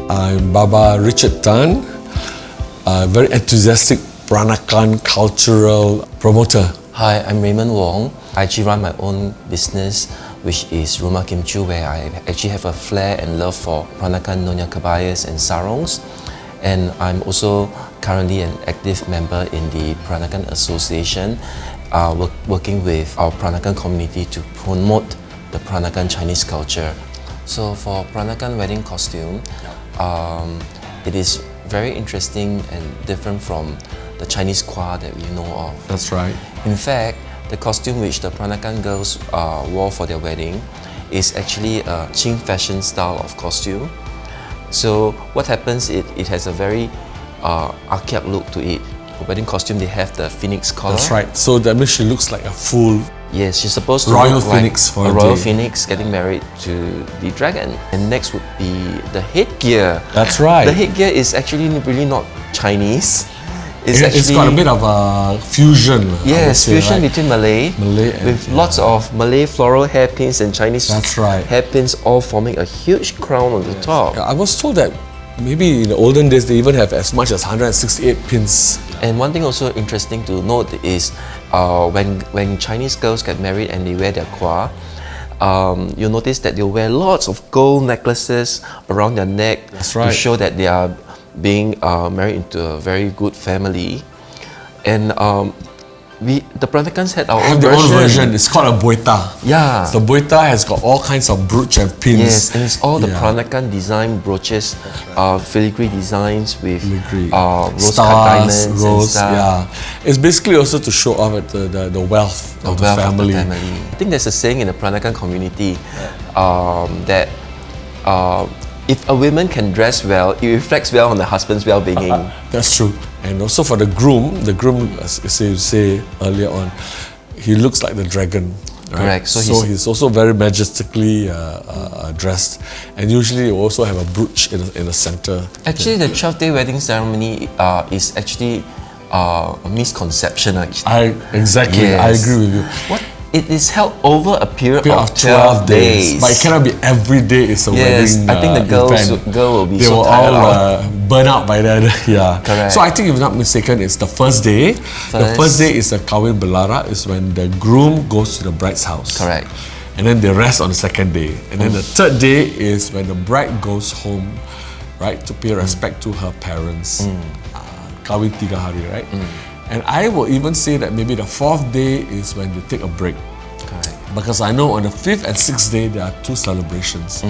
I'm Baba Richard Tan, a very enthusiastic Peranakan cultural promoter. Hi, I'm Raymond Wong. I actually run my own business, which is Rumah Kimchu, where I actually have a flair and love for Peranakan Nonya Kebayas and sarongs. And I'm also currently an active member in the Peranakan Association, working with our Peranakan community to promote the Peranakan Chinese culture. So for Peranakan wedding costume, it is very interesting and different from the Chinese kwa that we know of. That's right. In fact, the costume which the Peranakan girls wore for their wedding is actually a Qing fashion style of costume. So what happens, it has a very archaic look to it. The wedding costume, they have the phoenix collar. That's right. So that means she looks like a full Yes, she's supposed to royal look phoenix like for a a royal day. phoenix getting married to the dragon. And next would be the headgear. That's right. The headgear is actually really not Chinese. It's got a bit of a fusion. Yes, say, fusion right? between Malay and, with lots of Malay floral hairpins and Chinese That's right. hairpins, all forming a huge crown on the top. I was told that maybe in the olden days they even have as much as 168 pins. And one thing also interesting to note is when Chinese girls get married and they wear their kwa, you'll notice that they'll wear lots of gold necklaces around their neck. That's right. To show that they are being married into a very good family. And the Peranakans had our own version. It's called a boita. Yeah. The boita has got all kinds of brooch and pins. Yes, and it's all the Peranakan design brooches, filigree designs with rose-cut diamonds and stuff. Yeah, it's basically also to show off the wealth of the family. I think there's a saying in the Peranakan community that if a woman can dress well, it reflects well on the husband's well-being. That's true. And also for the groom, as you say earlier on, he looks like the dragon. Right? Correct. So he's also very majestically dressed, and usually you also have a brooch in the center. Actually, the 12-day wedding ceremony is actually a misconception. Actually, Exactly. Yes. I agree with you. It is held over a period of 12 days. But it cannot be every day it's a wedding I think the girl will be they so will tired all burn out by then. Yeah. Correct. So I think if I'm not mistaken, it's the first day. The first day is a kawin belara, is when the groom goes to the bride's house. Correct. And then they rest on the second day. And then the third day is when the bride goes home, right, to pay respect to her parents. Kawin 3 hari, right? And I will even say that maybe the fourth day is when they take a break. Correct. Because I know on the fifth and sixth day there are two celebrations.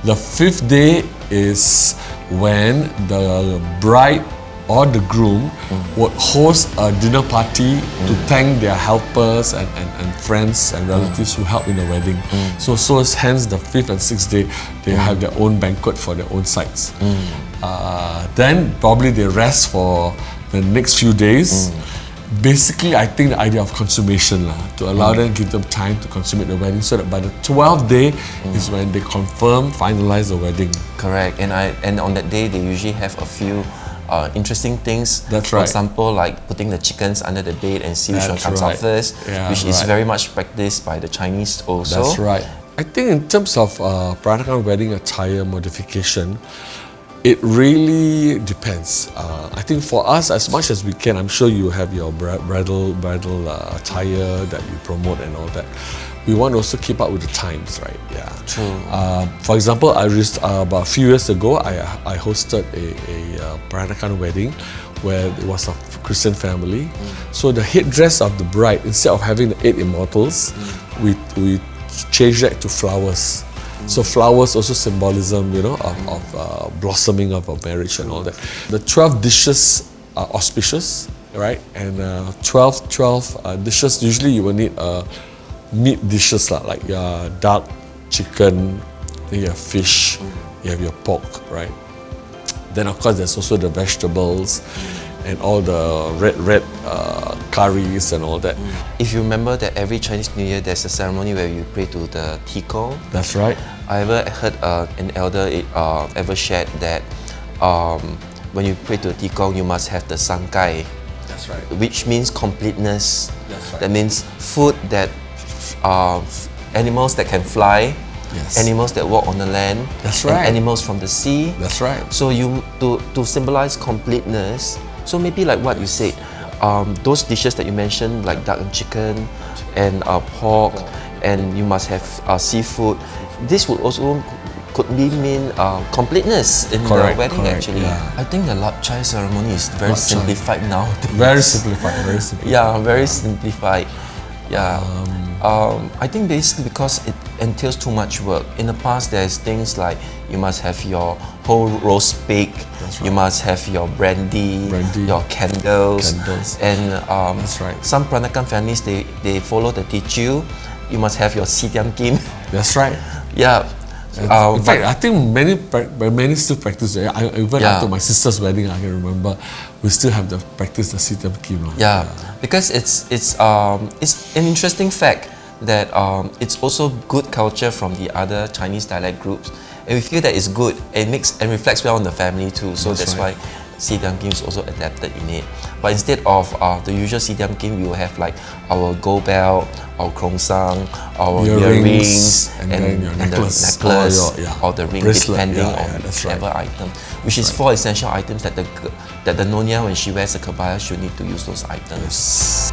The fifth day is when the bride or the groom would host a dinner party to thank their helpers and friends and relatives who help in the wedding. So hence the fifth and sixth day they have their own banquet for their own sites. Then probably they rest for the next few days. Basically, I think the idea of consummation to allow them, give them time to consummate the wedding, so that by the 12th day is when they finalize the wedding. Correct. And on that day, they usually have a few interesting things. That's For right. example, like putting the chickens under the bed and see which one That's comes right. out first, Yeah, which is right. very much practiced by the Chinese also. That's right. I think in terms of Peranakan wedding attire modification, it really depends. I think for us, as much as we can, I'm sure you have your bridal attire that you promote and all that. We want to also keep up with the times, right? Yeah. True. For example, about a few years ago, I hosted a Peranakan wedding where it was a Christian family. So the headdress of the bride, instead of having the 8 immortals, we changed that to flowers. So flowers also symbolism, of blossoming of a marriage and all that. The 12 dishes are auspicious, right? And 12 dishes, usually you will need meat dishes like your duck, chicken, then you have fish, you have your pork, right? Then of course there's also the vegetables and all the red curries and all that. If you remember that every Chinese New Year there's a ceremony where you pray to the Tikong. That's right. I ever heard an elder ever shared that when you pray to the Tikong, you must have the Sangkai. That's right. Which means completeness. That's right. That means food that animals that can fly Yes. animals that walk on the land, That's and right. animals from the sea. That's right. So to symbolize completeness. So maybe like what you said, those dishes that you mentioned, like duck and chicken, and pork, and you must have seafood. This would also could mean completeness in the wedding. Actually, yeah. I think the lap chai ceremony is very Lap chai. simplified nowadays. Very simplified. Very simplified. Yeah, very simplified. Yeah. I think basically because it entails too much work. In the past, there's things like you must have your whole roast pig, you must have your brandy, your candles. And That's right. some Peranakan families, they follow the teachew. You must have your sitiam kim. That's right. Yeah. In fact, I think many still practice it. Even after my sister's wedding, I can remember we still have the practice the sitam kim. Yeah, because it's an interesting fact that it's also good culture from the other Chinese dialect groups, and we feel that it's good. It makes and reflects well on the family too. So that's why Sidiam Kim is also adapted in it. But instead of the usual Sidiam Kim, we will have like our gold belt, our krongsang, our earrings, and your the necklace or the ring, bracelet, depending on that's whichever item. Which is 4 essential items that the Nonya, when she wears a kebaya, should need to use those items.